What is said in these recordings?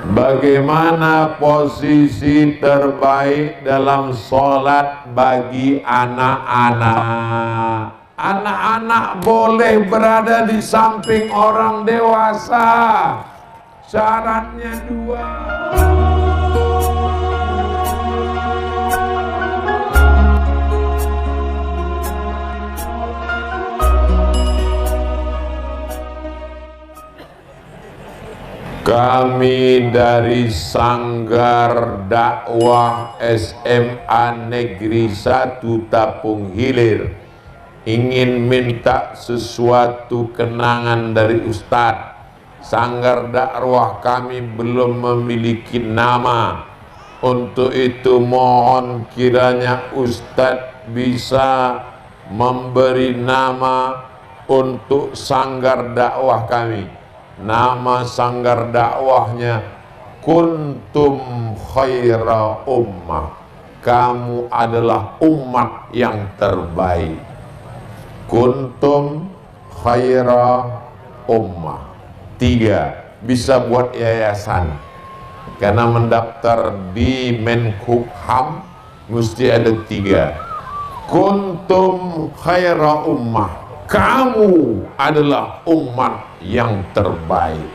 Bagaimana posisi terbaik dalam sholat bagi anak-anak? Anak-anak boleh berada di samping orang dewasa. Syaratnya dua. Kami dari Sanggar Dakwah SMA Negeri 1 Tapung Hilir ingin minta sesuatu kenangan dari Ustadz. Sanggar dakwah kami belum memiliki nama. Untuk itu mohon kiranya Ustadz bisa memberi nama untuk sanggar dakwah kami. Nama sanggar dakwahnya Kuntum Khaira Ummah. Kamu adalah umat yang terbaik. Kuntum Khaira Ummah. 3. Bisa buat yayasan. Karena mendaftar di Menkumham mesti ada 3. Kuntum Khaira Ummah. Kamu adalah umat yang terbaik.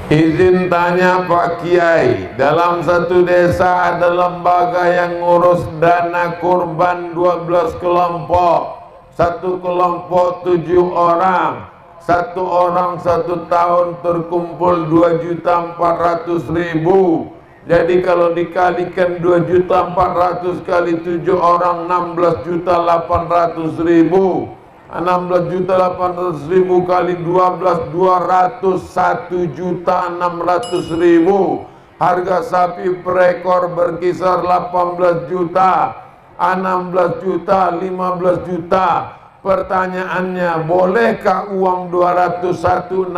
Izin tanya Pak Kiai, dalam satu desa ada lembaga yang ngurus dana kurban 12 kelompok. Satu kelompok 7 orang. Satu orang 1 tahun terkumpul 2.400.000. Jadi kalau dikalikan 2.400.000 kali 7 orang 16.800.000. 16.800.000 kali 12 201.600.000. Harga sapi per ekor berkisar 18 juta, 16 juta, 15 juta. Pertanyaannya, bolehkah uang 201.600.000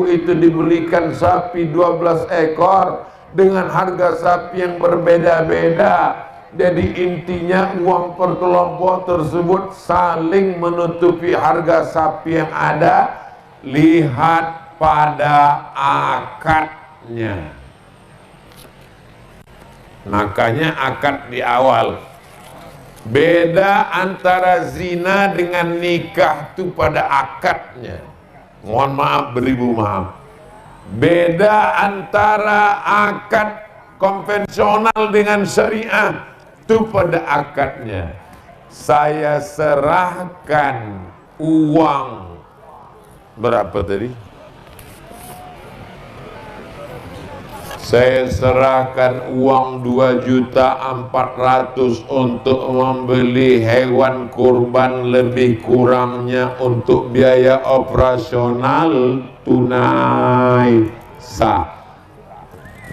itu dibelikan sapi 12 ekor dengan harga sapi yang berbeda-beda? Jadi intinya uang per kelompok tersebut saling menutupi harga sapi yang ada. Lihat pada akadnya. Makanya akad di awal. Beda antara zina dengan nikah itu pada akadnya. Mohon maaf, beribu maaf. Beda antara akad konvensional dengan syariah itu pada akadnya. Saya serahkan uang berapa tadi? Saya serahkan uang 2.400.000 untuk membeli hewan kurban, lebih kurangnya untuk biaya operasional tunai sah.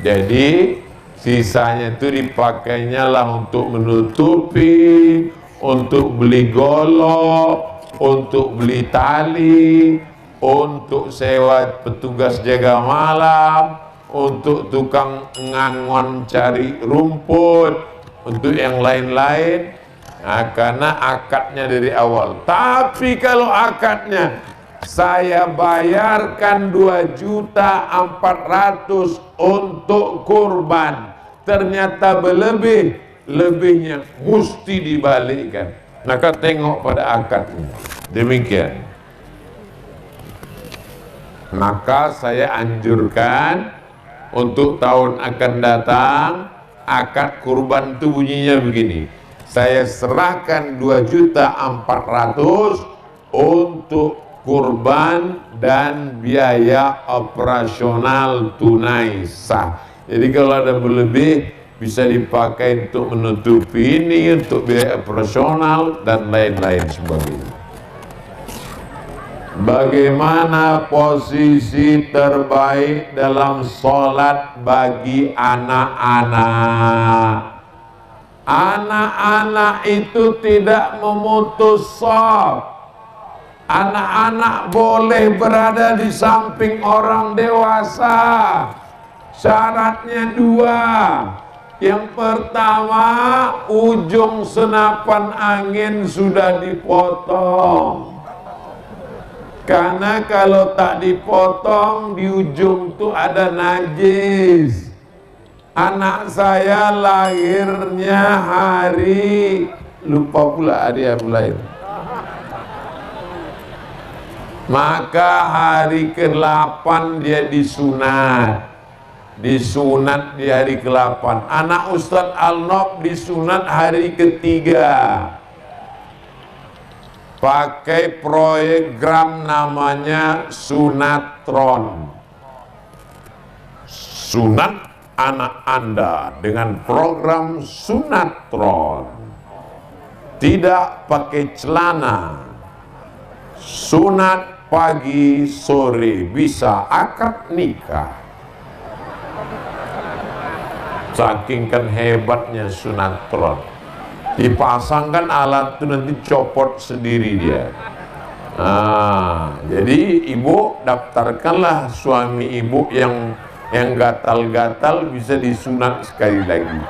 Jadi sisanya itu dipakainya lah untuk menutupi, untuk beli golok, untuk beli tali, untuk sewa petugas jaga malam, untuk tukang ngangon cari rumput, untuk yang lain-lain. Nah, karena akadnya dari awal. Tapi kalau akadnya saya bayarkan 2.400.000 untuk kurban, ternyata berlebih, lebihnya mesti dibalikkan. Maka tengok pada akadnya. Demikian. Maka saya anjurkan untuk tahun akan datang, akad kurban itu bunyinya begini. Saya serahkan 2.400.000 untuk kurban dan biaya operasional tunai sah. Jadi kalau ada berlebih bisa dipakai untuk menutupi ini, untuk biaya operasional dan lain-lain sebagainya. Bagaimana posisi terbaik dalam sholat bagi anak-anak? Anak-anak itu tidak memutus shaf. Anak-anak boleh berada di samping orang dewasa. Syaratnya dua. Yang pertama, ujung senapan angin sudah dipotong. Karena kalau tak dipotong di ujung tuh ada najis. Anak saya lahirnya hari, lupa pula hari lahir. Maka hari ke-8 dia disunat. Disunat di hari ke-8. Anak Ustadz Al-Nob disunat hari ke-3. Pakai program namanya Sunatron. Sunat anak Anda dengan program Sunatron. Tidak pakai celana. Sunat pagi sore, bisa akad nikah. Saking kan hebatnya Sunatron. Dipasangkan alat itu nanti copot sendiri dia. Jadi ibu daftarkanlah suami ibu yang gatal-gatal bisa disunat sekali lagi.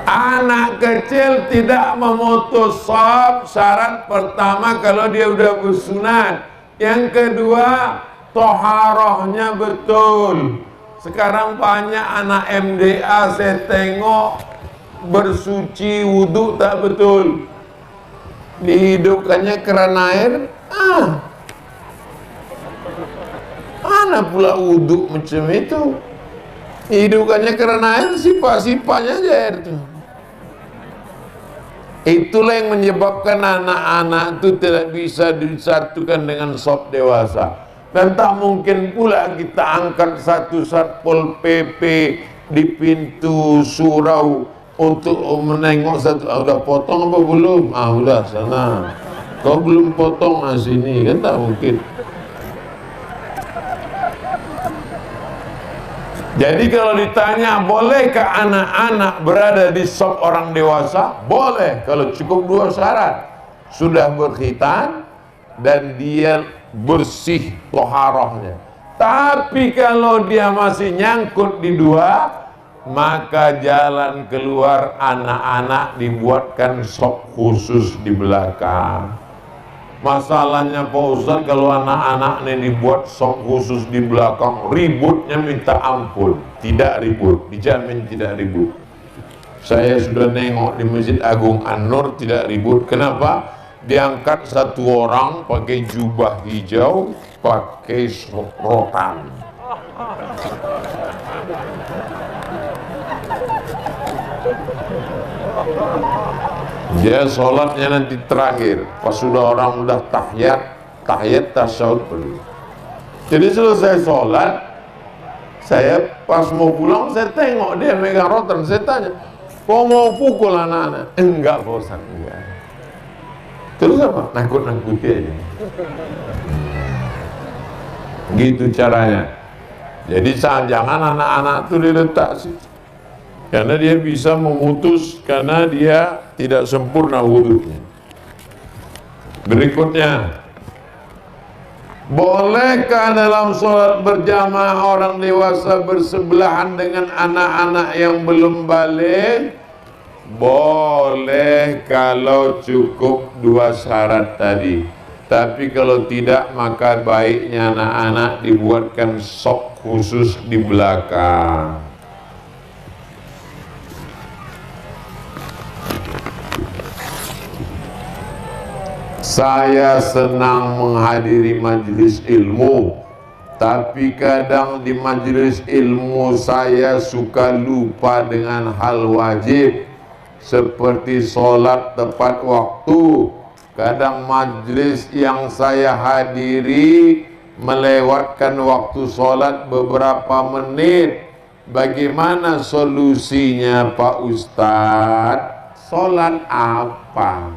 Anak kecil tidak memutus shaf. Syarat pertama kalau dia udah bersunat. Yang kedua, toharohnya betul. Sekarang banyak anak MDA saya tengok bersuci wudhu tak betul. Dihidupkannya keran air. Mana pula wudhu macam itu? Hidupkannya keran air, sifat-sifatnya aja air itu. Itulah yang menyebabkan anak-anak itu tidak bisa disatukan dengan shaf dewasa. Dan tak mungkin pula kita angkat satu Satpol PP di pintu surau untuk menengok satu. Udah potong apa belum? Udah sana. Kau belum potong sini, kan tak mungkin. Jadi kalau ditanya bolehkah anak-anak berada di shaf orang dewasa? Boleh, kalau cukup 2 syarat. Sudah berkhitan dan dia bersih toharohnya. Tapi kalau dia masih nyangkut di 2, maka jalan keluar anak-anak dibuatkan shaf khusus di belakang. Masalahnya Pak Ustaz, kalau anak-anak ini dibuat shaf khusus di belakang, ributnya minta ampun. Tidak ribut, dijamin tidak ribut. Saya sudah nengok di Masjid Agung An-Nur, tidak ribut. Kenapa? Diangkat satu orang pakai jubah hijau, pakai rotan. Dia sholatnya nanti terakhir, pas sudah orang udah tahiyat tasyahud dulu. Jadi selesai sholat, saya pas mau pulang saya tengok dia megang rotan. Saya tanya, kau mau pukul anak-anak? Enggak bosan, enggak. Terus apa? Nakut-nakuti aja. Gitu caranya. Jadi jangan anak-anak itu diletak sih. Karena dia bisa memutus, karena dia tidak sempurna wudhunya. Berikutnya, bolehkah dalam sholat berjamaah orang dewasa bersebelahan dengan anak-anak yang belum balik? Boleh kalau cukup 2 syarat tadi. Tapi kalau tidak, maka baiknya anak-anak dibuatkan shaf khusus di belakang. Saya senang menghadiri majelis ilmu, tapi kadang di majelis ilmu saya suka lupa dengan hal wajib seperti sholat tepat waktu. Kadang majelis yang saya hadiri melewatkan waktu sholat beberapa menit. Bagaimana solusinya Pak Ustadz? Sholat apa?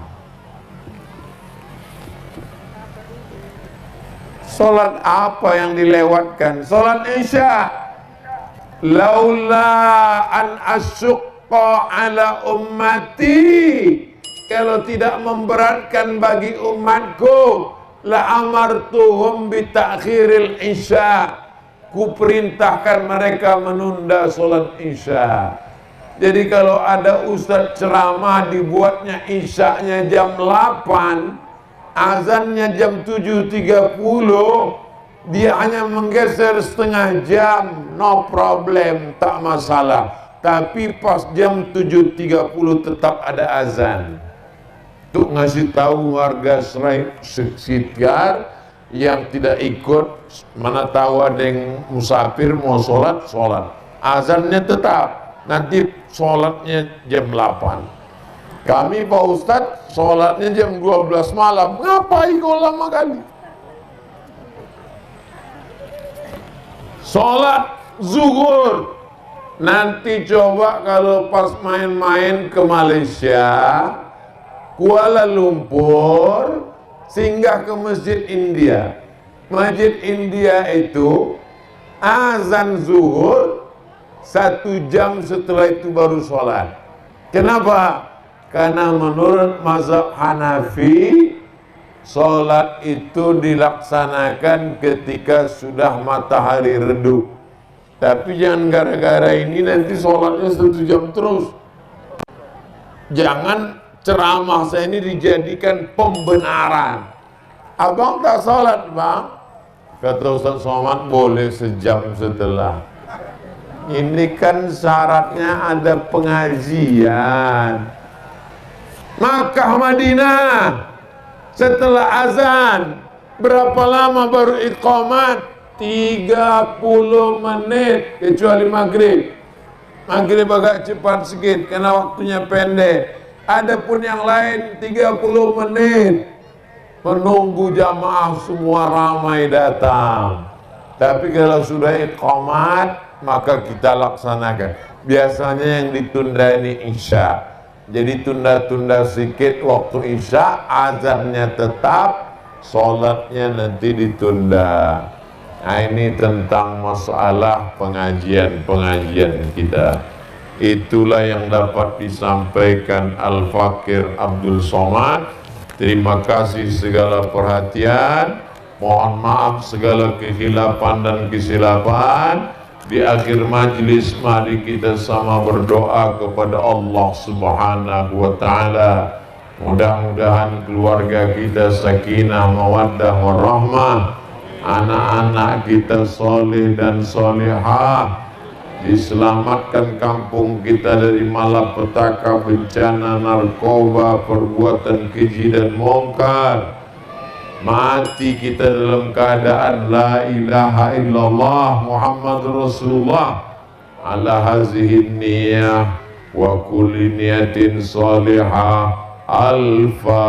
Sholat apa yang dilewatkan? Sholat Isya. Laula an asyukka ala ummati, kalau tidak memberatkan bagi umatku, la amartuhum bi ta'khiril Isya, ku perintahkan mereka menunda sholat Isya. Jadi kalau ada ustadz ceramah dibuatnya isyaknya jam 8, azannya jam 7.30, dia hanya menggeser setengah jam, no problem, tak masalah. Tapi pas jam 7.30 tetap ada azan. Untuk ngasih tahu warga sekitar yang tidak ikut, mana tahu ada yang musafir mau sholat, azannya tetap, nanti sholatnya jam 8. Kami Pak Ustadz sholatnya jam 12 malam. Ngapain kau lama kali? Sholat zuhur. Nanti coba kalau pas main-main ke Malaysia, Kuala Lumpur, singgah ke Masjid India. Masjid India itu azan zuhur 1 jam setelah itu baru sholat. Kenapa? Karena menurut mazhab Hanafi, sholat itu dilaksanakan ketika sudah matahari redup. Tapi jangan gara-gara ini nanti sholatnya 1 jam terus. Jangan ceramah saya ini dijadikan pembenaran. Abang tak sholat bang? Kata Ustaz Somad, boleh sejam setelah. Ini kan syaratnya ada pengajian. Makkah Madinah setelah azan berapa lama baru iqamat? 30 menit, kecuali maghrib. Maghrib agak cepat sedikit karena waktunya pendek. Adapun yang lain 30 menit. Menunggu jamaah semua ramai datang. Tapi kalau sudah iqamat, maka kita laksanakan. Biasanya yang ditunda ini isya. Jadi tunda-tunda sedikit waktu isya, azannya tetap, sholatnya nanti ditunda. Nah ini tentang masalah pengajian kita. Itulah yang dapat disampaikan Al-Fakir Abdul Somad. Terima kasih segala perhatian. Mohon maaf segala kehilapan dan kesilapan. Di akhir majlis mari kita sama berdoa kepada Allah Subhanahu wa Ta'ala. Mudah-mudahan keluarga kita sakinah, mawaddah, warahmah. Anak-anak kita soleh dan solehah, diselamatkan kampung kita dari malapetaka, bencana, narkoba, perbuatan keji dan mungkar. Mati kita dalam keadaan la ilaha illallah Muhammadur Rasulullah ala hazihi niyah wa kulli niyatin salihah. Al-Fatihah.